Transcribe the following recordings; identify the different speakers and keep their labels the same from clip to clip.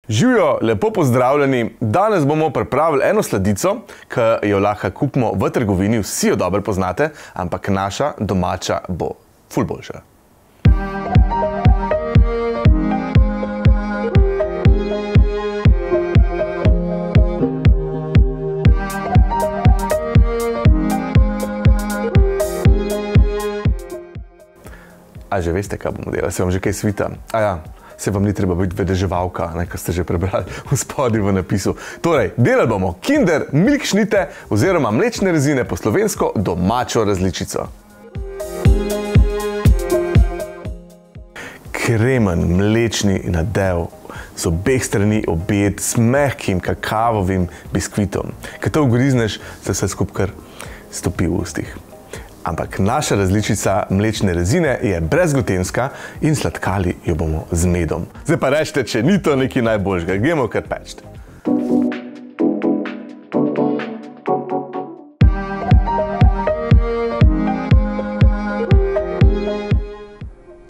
Speaker 1: Živijo, lepo pozdravljeni. Danes bomo pripravili eno sladico, ki jo lahko kupimo v trgovini, vsi jo dobro poznate, ampak naša domača bo ful boljša. A že veste, kaj bomo delali? Se vam že kaj svita? Se vam ni treba biti vedeževalka, kar ste že prebrali v spodnji v napisu. Torej, delali bomo Kinder Milk Schnitten oziroma mlečne rezine, po slovensko domačo različico. Kremen mlečni nadev z obeh strani objed s mehkim kakavovim biskvitom. Ko to ugrizneš, se vse skupaj kar stopi v ustih. Ampak naša različica mlečne rezine je brezglutenska in sladkali jo bomo z medom. Zdaj pa rečete, če ni to nekaj najboljšega, gremo kar peči.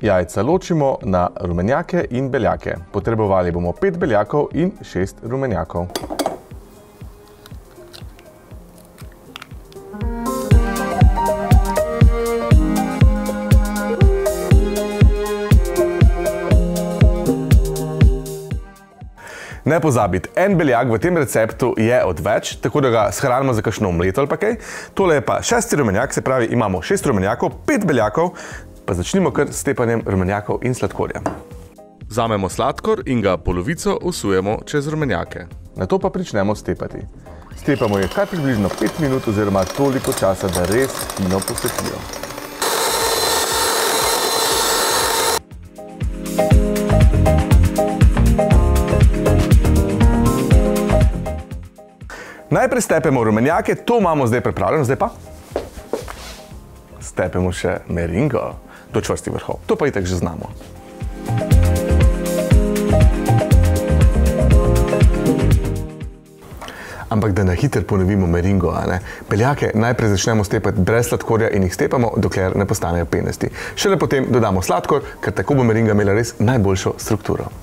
Speaker 1: Jajca ločimo na rumenjake in beljake. Potrebovali bomo 5 beljakov in 6 rumenjakov. Ne pozabiti, en beljak v tem receptu je odveč, tako da ga shranimo za kakšno omleto ali pa kaj. Tole je pa 6 rumenjak, se pravi imamo 6 rumenjakov, 5 beljakov, pa začnimo kar s tepanjem rumenjakov in sladkorja. Vzamemo sladkor in ga polovico vsujemo čez rumenjake. Nato pa pričnemo stepati. Stepamo jih kar približno 5 minut oziroma toliko časa, da res fino posekljijo. Najprej stepemo rumenjake, to imamo zdaj pripravljeno, zdaj pa stepemo še meringo do čvrstih vrhov. To pa itak že znamo. Ampak da na hiter ponovimo meringo, beljake najprej začnemo stepati brez sladkorja in jih stepamo, dokler ne postanejo penasti. Šele potem dodamo sladkor, ker tako bo meringa imela res najboljšo strukturo.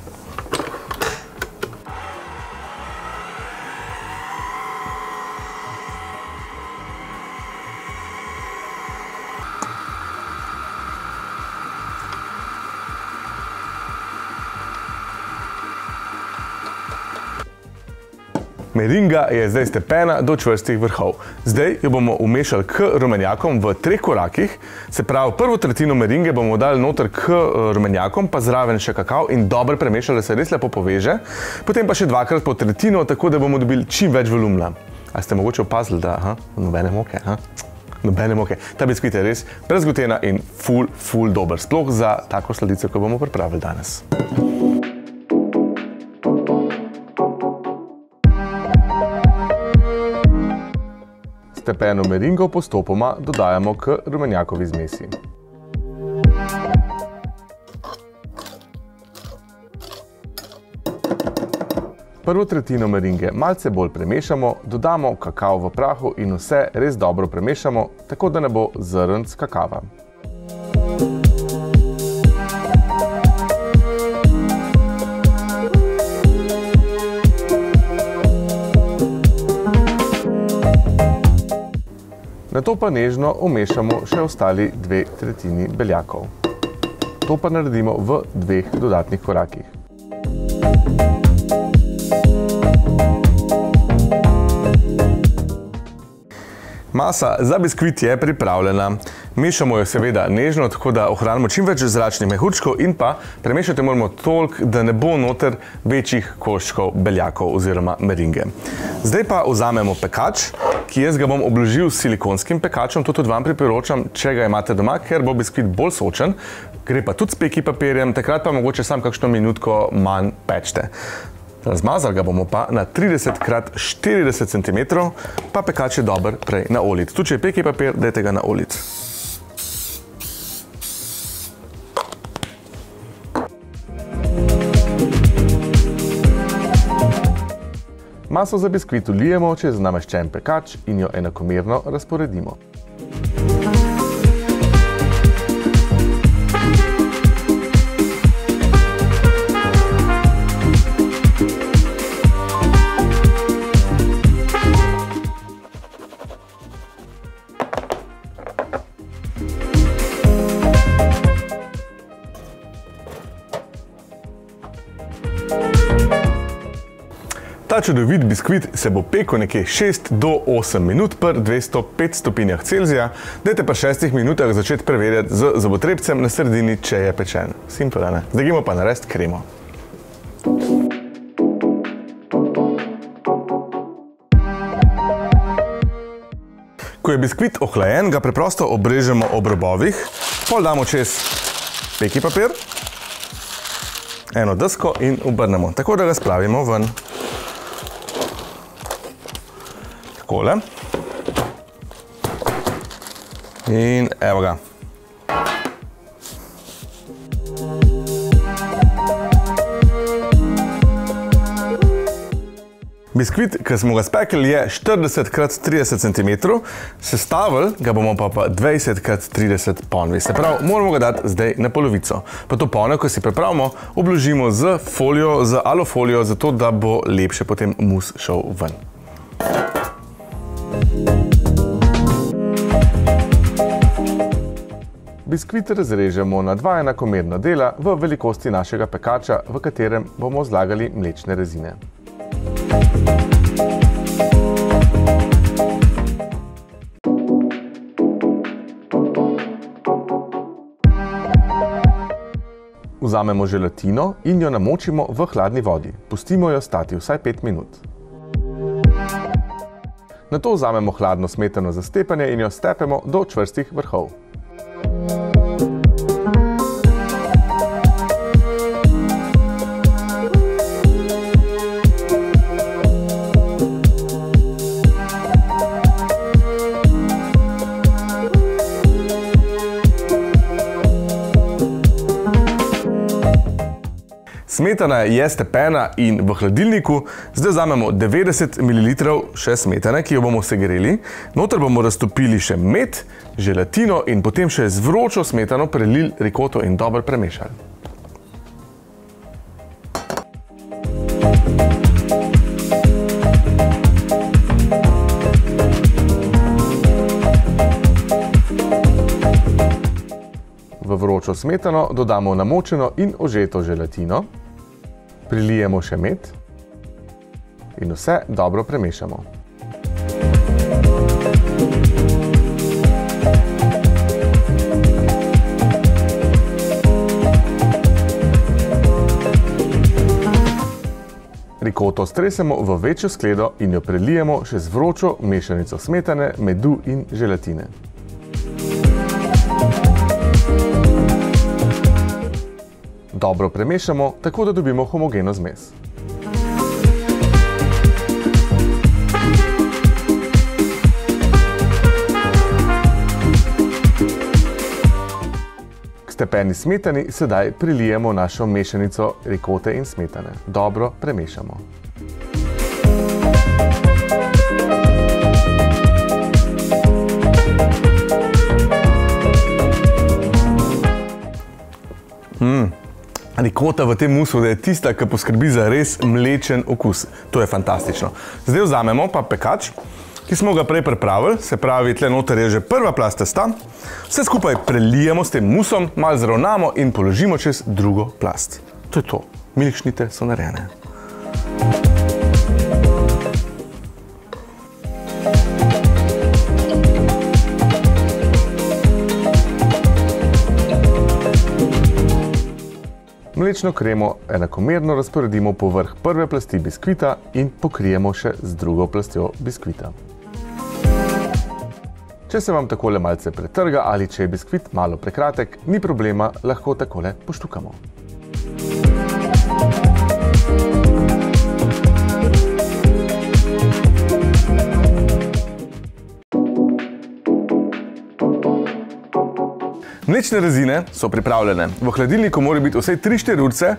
Speaker 1: Meringa je zdaj stepena do čvrstih vrhov. Zdaj jo bomo umešali k rumenjakom v 3 korakih. Se pravi, prvo tretjino meringe bomo dali noter k rumenjakom, pa zraven še kakav in dobro premešali, da se res lepo poveže. Potem pa še dvakrat po tretjino, tako da bomo dobili čim več volumna. A ste mogoče opazili, da nobene moke? Nobene moke. Ta biskvit je res brez glutena in ful dober. Sploh za tako sladico, ko bomo pripravili danes. Stepeno meringo postopoma dodajamo k rumenjakovi zmesi. Prvo tretjino meringe malce bolj premešamo, dodamo kakav v prahu in vse res dobro premešamo, tako da ne bo zrnc kakava. Nato pa nežno umešamo še ostali 2 tretjini beljakov. To pa naredimo v 2 dodatnih korakih. Masa za biskvit je pripravljena. Mešamo jo seveda nežno, tako da ohranimo čim več zračnih mehurčkov in pa premešati moramo toliko, da ne bo noter večjih koščkov beljakov oziroma meringe. Zdaj pa vzamemo pekač, ki jaz ga bom obložil s silikonskim pekačem, to tudi vam priporočam, če ga imate doma, ker bo biskvit bolj sočen. Gre pa tudi s peki papirjem, takrat pa mogoče sam kakšno minutko manj pečete. Razmazali ga bomo pa na 30 x 40 cm, pa pekač je dober prej naoljiti. Tu, če je peki papir, dajte ga naoljiti. Maso za biskvit vlijemo čez nameščen pekač in jo enakomerno razporedimo. Ta čudovit biskvit se bo pekel nekje 6 do 8 minut pri 205 stopinjah Celzija. Dajte pa 6 minutah začeti preverjati z zobotrebcem na sredini, če je pečen. Simpel, ne? Zdaj gremo pa narediti kremo. Ko je biskvit ohlajen, ga preprosto obrežemo ob robovih, pol damo čez peki papir, eno desko in obrnemo, tako da ga spravimo ven. Takole. In evo ga. Biskvit, ki smo ga spekli, je 40 x 30 cm, sestavili ga bomo pa 20 x 30 ponvi. Se pravi, moramo ga dati zdaj na polovico. Pa to ponvo, ko si pripravimo, obložimo z folijo, z alufolijo, zato da bo lepše potem mus šel ven. Biskvit razrežemo na 2 enakomerna dela v velikosti našega pekača, v katerem bomo zlagali mlečne rezine. Vzamemo želatino in jo namočimo v hladni vodi. Pustimo jo stati vsaj 5 minut. Nato vzamemo hladno smetano za stepanje in jo stepemo do čvrstih vrhov. Smetana je stepena in v hladilniku. Zdaj vzamemo 90 ml še smetane, ki jo bomo segreli. Noter bomo raztopili še med, želatino in potem še z vročo smetano prelili rikoto in dobro premešali. V vročo smetano dodamo namočeno in ožeto želatino. Prilijemo še med in vse dobro premešamo. Rikoto stresemo v večjo skledo in jo prelijemo še z vročo mešanico smetane, medu in želatine. Dobro premešamo, tako da dobimo homogeno zmes. K stepeni smetani sedaj prilijemo našo mešanico rikote in smetane. Dobro premešamo. Rikota v tem musu je tista, ki poskrbi za res mlečen okus. To je fantastično. Zdaj vzamemo pa pekač, ki smo ga prej pripravili, se pravi, tle noter je že prva plast testa. Vse skupaj prelijemo s tem musom, malo zravnamo in položimo čez drugo plast. To je to. Milkšnite so narejene. Mlečno kremo enakomerno razporedimo povrh prve plasti biskvita in pokrijemo še z drugo plastjo biskvita. Če se vam takole malce pretrga ali če je biskvit malo prekratek, ni problema, lahko takole poštukamo. Mlečne rezine so pripravljene. V hladilniku mora biti vsaj 3-4 urce,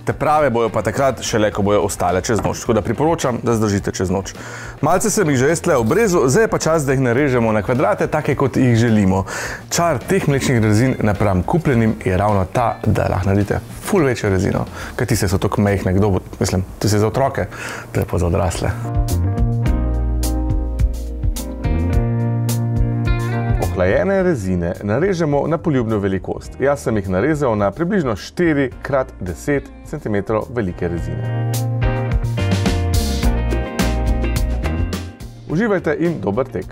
Speaker 1: te prave bojo pa takrat šele, ko bojo ostale čez noč. Tako da priporočam, da zdržite čez noč. Malce sem jih že tle obrezal, zdaj je pa čas, da jih narežemo na kvadrate, take kot jih želimo. Čar teh mlečnih rezin napram kupljenim je ravno ta, da lahko naredite ful večjo rezino. Kaj tiste so tako mehne, kdo bo, mislim, to je za otroke, to je pa za odrasle. Ohlajene rezine narežemo na poljubno velikost. Jaz sem jih narezal na približno 4 x 10 cm velike rezine. Uživajte in dober tek!